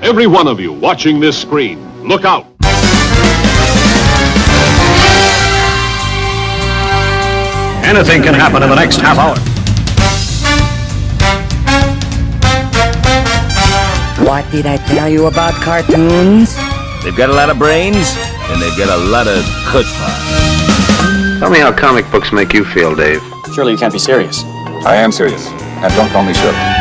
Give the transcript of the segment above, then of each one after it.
Every one of you watching this screen, look out. Anything can happen in the next half hour. What did I tell you about cartoons? They've got a lot of brains, and they've got a lot of chutzpah. Tell me how comic books make you feel, Dave. Surely you can't be serious. I am serious, and don't call me Shirley.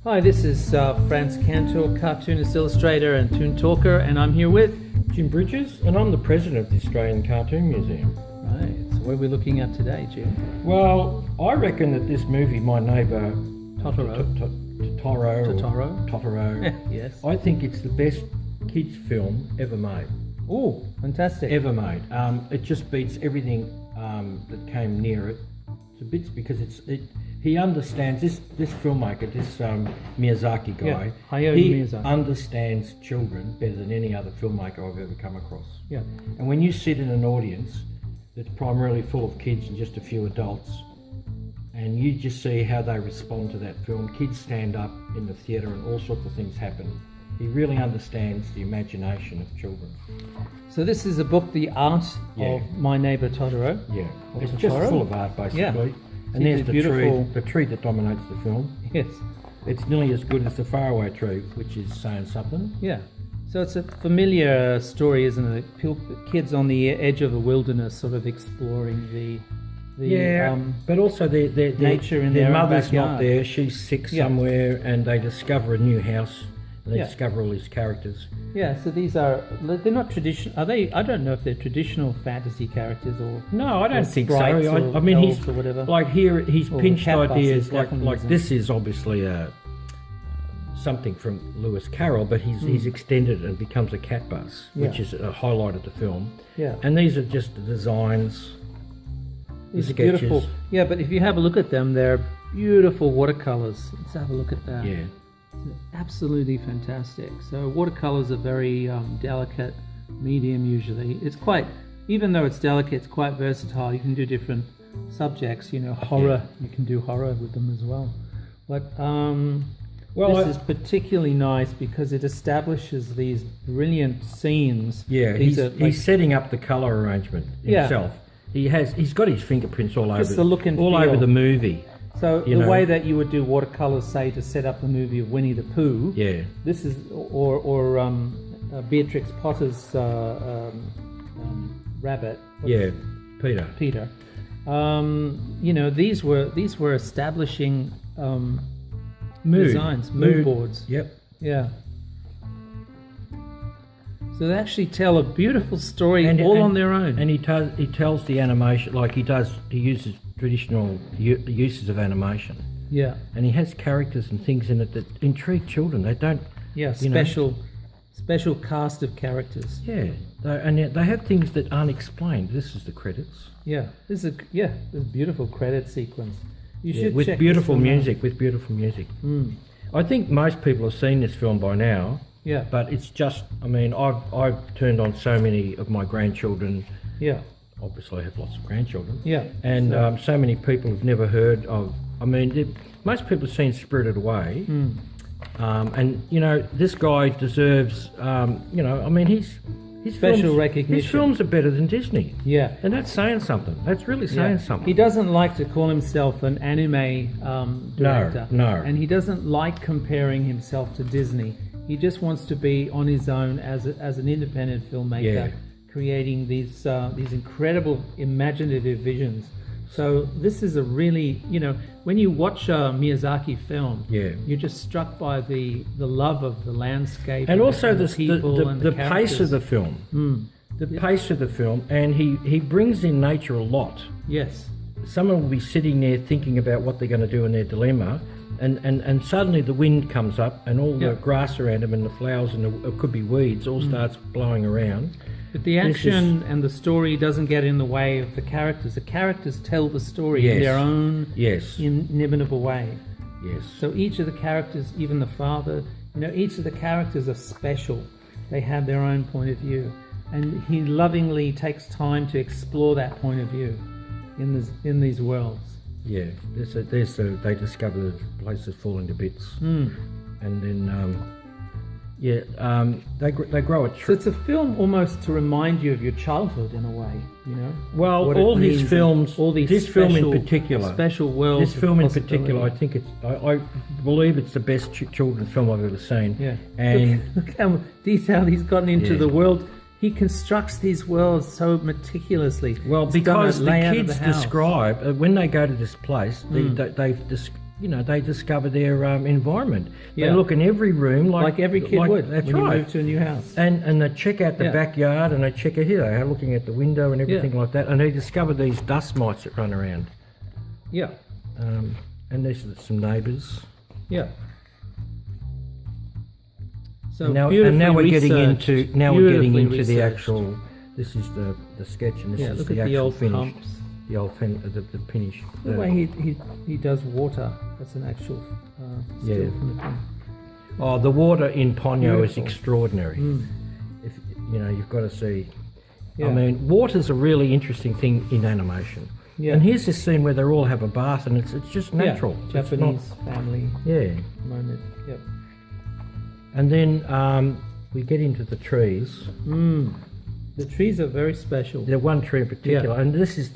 Hi, this is Franz Cantor, cartoonist, illustrator, and toon talker, and I'm here with Jim Bridges, and I'm the president of the Australian Cartoon Museum. Right. So what are we looking at today, Jim? Well, I reckon that this movie, My Neighbour Totoro. Totoro. Yes. I think it's the best kids film ever made. Oh, fantastic. Ever made. It just beats everything that came near it to bits because he understands this filmmaker, this Miyazaki guy. Hayao He Miyazaki. understands children better than any other filmmaker I've ever come across. Yeah. And when you sit in an audience that's primarily full of kids and just a few adults, and you just see how they respond to that film, kids stand up in the theatre and all sorts of things happen. He really understands the imagination of children. So this is a book, The Art of My Neighbour Totoro. Yeah, Or it's Totoro. just full of art basically. Yeah. And there's beautiful the tree that dominates the film. Yes. It's nearly as good as the faraway tree, which is saying something. Yeah. So it's a familiar story, isn't it? Kids on the edge of the wilderness, sort of exploring the but also their nature in their their own mother's backyard. not there. She's sick Yeah. somewhere, and they discover a new house. And they Yeah. discover all these characters. Yeah, so they're not traditional. Are they? I don't know if they're traditional fantasy characters or No, I don't think so. sprites I or mean, elves he's or whatever. like here. He's Or pinched cat ideas busters, like definitely this is obviously something from Lewis Carroll, but he's extended it and becomes a cat bus, which is a highlight of the film. Yeah. And these are just the designs. These are sketches. beautiful. Yeah, but if you have a look at them, they're beautiful watercolors. Let's have a look at that. Yeah. Absolutely fantastic. So watercolors are very delicate, medium usually. It's quite, even though it's delicate, it's quite versatile. You can do different subjects. You know, horror. You can do horror with them as well. But this is particularly nice because it establishes these brilliant scenes. Yeah, These he's setting up the color arrangement himself. He's got his fingerprints all Just over the look and all feel. over the movie. So the way that you would do watercolors, say, to set up the movie of Winnie the Pooh. Yeah. This is or Beatrix Potter's rabbit. Peter. Peter. You know, these were establishing designs, mood boards. Yep. Yeah. So they actually tell a beautiful story And on their own. And he tells the animation like he uses traditional uses of animation. Yeah. And he has characters and things in it that intrigue children. They don't. Yeah. Special cast of characters. Yeah. And yet they have things that aren't explained. This is the credits. Yeah. This is a beautiful credit sequence. You should with check beautiful this one out. music. With beautiful music. I think most people have seen this film by now. Yeah. But it's just. I mean, I've turned on so many of my grandchildren. Yeah. Obviously, I have lots of grandchildren. Yeah. And so many people have never heard of. I mean, most people have seen Spirited Away. And you know, this guy deserves. You know, I mean, his Special films, recognition. His films are better than Disney. Yeah. And that's saying something. That's really saying something. He doesn't like to call himself an anime director. No. And he doesn't like comparing himself to Disney. He just wants to be on his own as an independent filmmaker, creating these incredible imaginative visions. So this is a really, you know, when you watch a Miyazaki film, you're just struck by the love of the landscape and also the people and the the pace of the film. The pace of the film, and he brings in nature a lot. Yes. Someone will be sitting there thinking about what they're going to do in their dilemma, and suddenly the wind comes up and all the grass around them and the flowers and it could be weeds all starts blowing around. But the action and the story doesn't get in the way of the characters. The characters tell the story in Yes. their own Yes. inimitable way. Yes. So each of the characters, even the father, each of the characters are special. They have their own point of view. And he lovingly takes time to explore that point of view in these worlds. Yeah. They discover the places falling to bits. And then, they grow a So tree. it's a film almost to remind you of your childhood in a way, Well, what it all his means, films, all these this film in special- particular, special worlds. this of film in possibility. particular, I think I believe it's the best children's film I've ever seen. Yeah. And look how detailed he's gotten into Yeah. the world. He constructs these worlds so meticulously. well, He's done a because the layout of kids the house. describe when they go to this place, they discover their environment. Yeah. They look in every room like every kid would That's when you right. move to a new house. And they check out the Yeah. backyard and they check it here. They are looking at the window and everything like that. And they discover these dust mites that run around. Yeah, And there's some neighbours. yeah. So And now beautifully we're getting researched, into the beautifully actual. researched. This is the sketch, and this Yeah, is look the at the actual old finish. pumps. The old the finish. The way he does water. That's an actual still Yeah. from the film. Oh, the water in Ponyo is Beautiful. extraordinary. If you've got to see. Yeah. I mean, water's a really interesting thing in animation. Yeah. And here's this scene where they all have a bath, and it's just natural. Yeah, It's Japanese family not- yeah. moment. Yep. And then we get into the trees. The trees are very special. The one tree in particular, Yeah. and this is,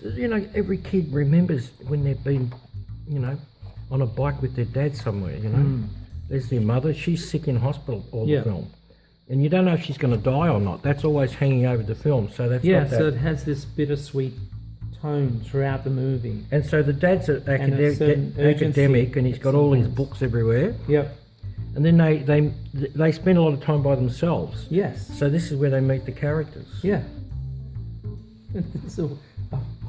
every kid remembers when they've been, on a bike with their dad somewhere, There's their mother, she's sick in hospital all Yeah. the film. And you don't know if she's going to die or not. That's always hanging over the film, so that's Yeah, got that. so it has this bittersweet tone throughout the movie. And so the dad's an And a certain academic, urgency and he's at got some all his points. books everywhere. Yep. And then they spend a lot of time by themselves. Yes. So this is where they meet the characters. Yeah. It's a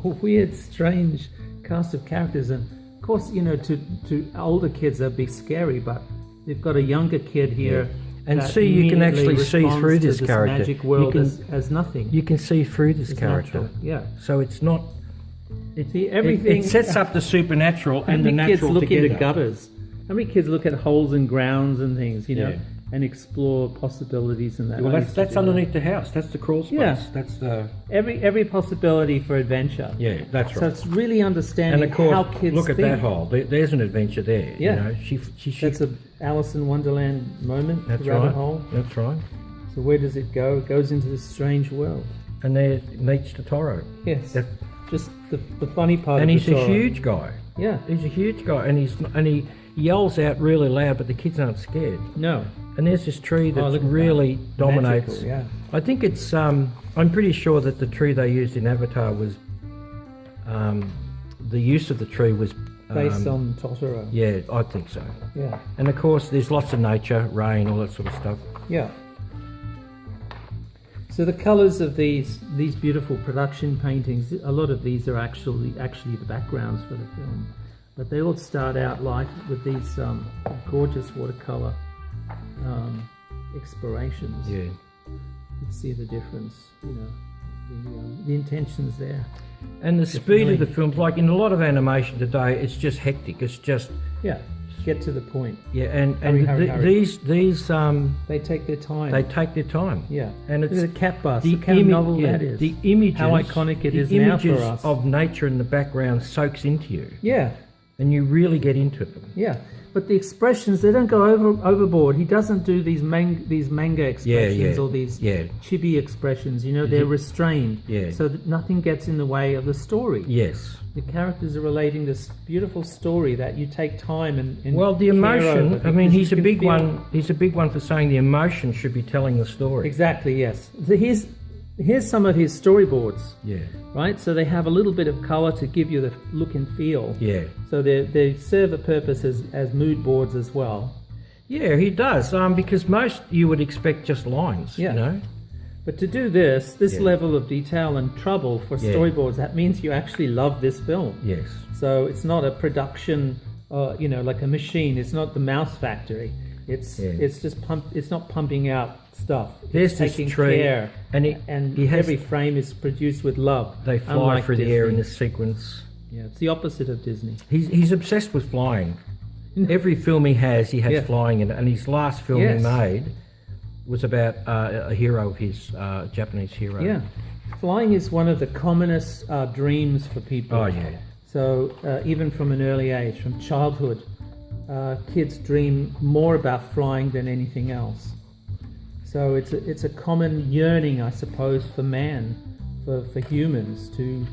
weird, strange cast of characters, and of course, to older kids that'd be scary, but they've got a younger kid here. And that see, you can immediately actually see responds through to this character. magic world You can- as nothing. You can see through this It's character. natural. Yeah. So it's not. See, everything. It sets up the supernatural How and the many kids natural look together. into gutters? How many kids look at holes in grounds and things, Yeah. and explore possibilities in that? Well, I used to that's do that. underneath the house. That's the crawl space. Yeah. That's the. Every possibility for adventure. Yeah, that's So right. it's really understanding And of course, how kids look at think. that hole. There's an adventure there. Yeah. She That's a Alice in Wonderland moment. That's the rabbit right. hole. That's right. So where does it go? It goes into this strange world. And there meets Totoro. Yes. That- Just the funny part. And of he's a Totoro. huge guy. Yeah. He's a huge guy, and he yells out really loud, but the kids aren't scared. No. And there's this tree that look at really that. dominates. Magical, yeah. I think it's. I'm pretty sure that the tree they used in Avatar was. The use of the tree was Based on Totoro. Yeah, I think so. Yeah. And of course, there's lots of nature, rain, all that sort of stuff. Yeah. So the colours of these beautiful production paintings, a lot of these are actually the backgrounds for the film, but they all start out life with these gorgeous watercolor explorations. Yeah. You can see the difference, the intentions there. And the speed of the film, like in a lot of animation today, it's just hectic. It's just Yeah, get to the point. yeah, and Hurry. these They take their time. they take their time. Yeah, and it's look at the cat bus. Look how novel that is. The images, How iconic it the is now for images us. of nature in the background soaks into you, Yeah, and you really get into them. yeah. But the expressions, they don't go overboard. He doesn't do these manga expressions yeah, or these yeah. chibi expressions. They're restrained. Yeah. So that nothing gets in the way of the story. Yes. The characters are relating this beautiful story that you take time and Well, the care emotion. over I mean, because he's you a can big feel- one. He's a big one for saying the emotion should be telling the story. Exactly. Yes. So here's some of his storyboards. Yeah. Right. So they have a little bit of color to give you the look and feel. Yeah. So they serve a purpose as mood boards as well. Yeah, he does. Because most you would expect just lines. Yeah. You know. But to do this Yeah. level of detail and trouble for Yeah. storyboards, that means you actually love this film. Yes. So it's not a production, like a machine. It's not the Mouse Factory. It's Yeah. it's just it's not pumping out stuff. There's It's this taking tree, care, and he has- every frame is produced with love. They fly unlike through the air in Disney. this sequence. Yeah, it's the opposite of Disney. He's obsessed with flying. Every film he has Yeah. flying in it, and his last film Yes. he made was about a hero of his, Japanese hero. Yeah, flying is one of the commonest dreams for people. Oh, yeah. So even from an early age, from childhood, kids dream more about flying than anything else. So it's a common yearning, I suppose, for man, for humans to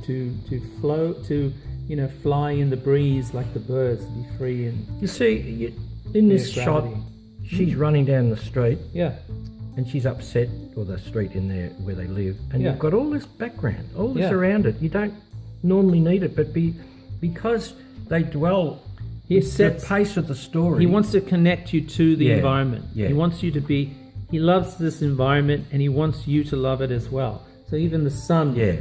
float, to fly in the breeze like the birds, to be free and You see, in this shot, gravity. she's running down the street, yeah, and she's upset, or the street in there where they live, and Yeah. you've got all this background, all this Yeah. around it. You don't normally need it, but because they dwell He with sets- the pace of the story. He wants to connect you to the Yeah, environment. yeah. He wants you to be. He loves this environment, and he wants you to love it as well. So even the sun Yeah.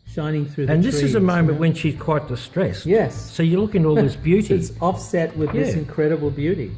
shining through the And this is a trees, moment when she's quite distressed. Yes. So you look at all this beauty. It's offset with this Yeah. incredible beauty.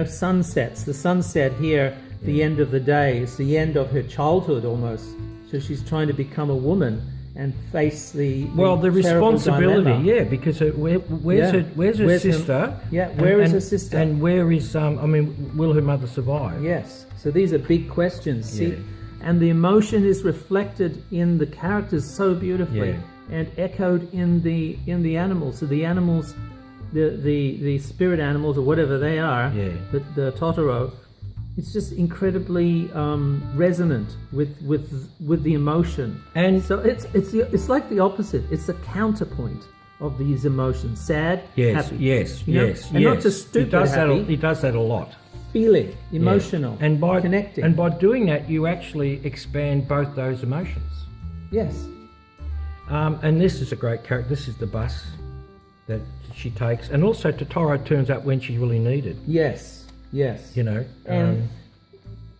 Sunsets. The sunset here, the end of the day, it's the end of her childhood almost. So she's trying to become a woman and face the the terrible responsibility, dilemma. yeah, because where's Yeah. her Where's her- sister? yeah, where is her sister? And where is will her mother survive? Yes. So these are big questions. See, Yeah. and the emotion is reflected in the characters so beautifully, Yeah. and echoed in the animals. So the animals, the spirit animals or whatever they are, Yeah. the Totoro, it's just incredibly resonant with the emotion. And- so it's like the opposite. It's the counterpoint of these emotions: sad, Yes, happy. yes, You know? yes, and yes. not just stupid He does happy. He does that a lot. Feeling, Yeah. emotional, and by connecting. and by doing that, you actually expand both those emotions. Yes. And this is a great character. This is the bus that she takes, and also Totoro turns up when she's really needed. Yes. Yes. And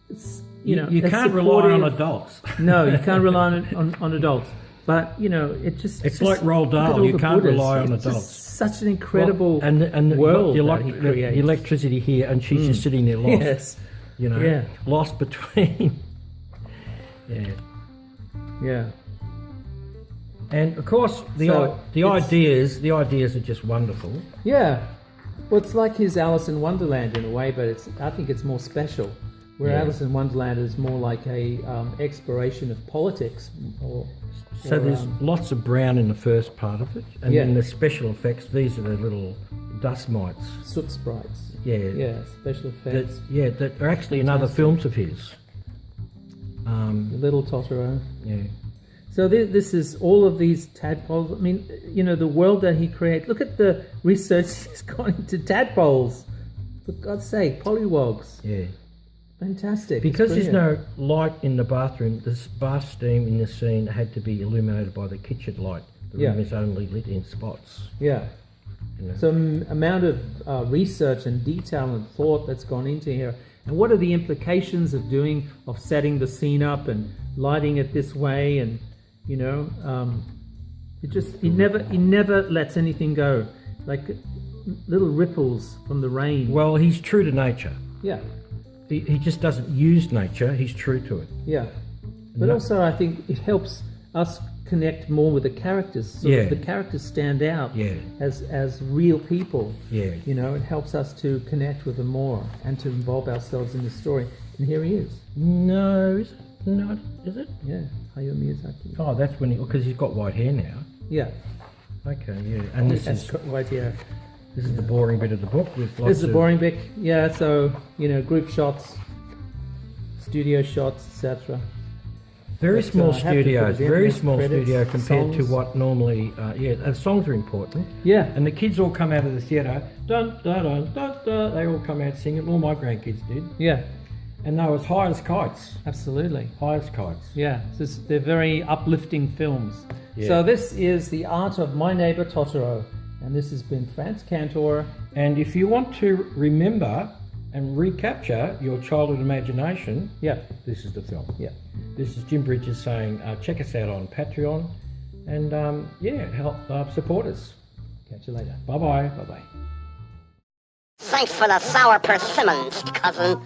It's, you it's can't rely on supportive. adults. No, you can't rely on adults. But it just It's just like Roald look at Dahl, all you the can't Buddhas. rely on It's just adults. such an incredible and world you that like he the creates. electricity here, and she's just sitting there lost. Yes. Yeah. Lost between. Yeah. Yeah. And of course, the it's- ideas are just wonderful. Yeah. Well, it's like his Alice in Wonderland in a way, but I think it's more special. Where Yeah. Alice in Wonderland is more like a exploration of politics, So there's lots of brown in the first part of it, and Yeah. then the special effects. These are the little dust mites. soot sprites. Yeah. Yeah, special That, effects. that are actually in other films of his. The Little Totoro. Yeah. So this is all of these tadpoles. I mean, the world that he created. Look at the research he's gone into tadpoles. For God's sake, polywogs. Yeah. Fantastic. Because It's there's brilliant. no light in the bathroom, the bath steam in this scene had to be illuminated by the kitchen light. The Yeah. room is only lit in spots. Yeah. know. Some amount of research and detail and thought that's gone into here. And what are the implications of setting the scene up and lighting it this way? And he never lets anything go, like little ripples from the rain. Well, he's true to nature. Yeah, He just doesn't use nature, he's true to it. yeah. But No. also, I think it helps us connect more with the characters. So Yeah. that the characters stand out Yeah. as real people. Yeah. It helps us to connect with them more and to involve ourselves in the story. And here he is. No, is it? No, is it? Yeah, Hayao Miyazaki. Oh, that's when because he's got white hair now. Yeah, Okay, yeah. And this that's is right here. this is the boring bit of the book with lots This is the of boring bit. Yeah, so group shots, studio shots, etc. very But, small I have to put studios, it in, very there's small credits, studio compared to songs. what normally. And songs are important. Yeah, And the kids all come out of the theatre. Dun dun dun dun dun. They all come out singing. All my grandkids did, yeah, and they were as high as kites. absolutely. High as kites. Yeah, they're very uplifting films. Yeah. So this is The Art of My Neighbor Totoro, and this has been Franz Cantor. And if you want to remember and recapture your childhood imagination, Yeah, this is the film. yeah. This is Jim Bridges saying, check us out on Patreon, and help support us. Catch you later. Bye bye. Bye bye. Thanks for the sour persimmons, cousin.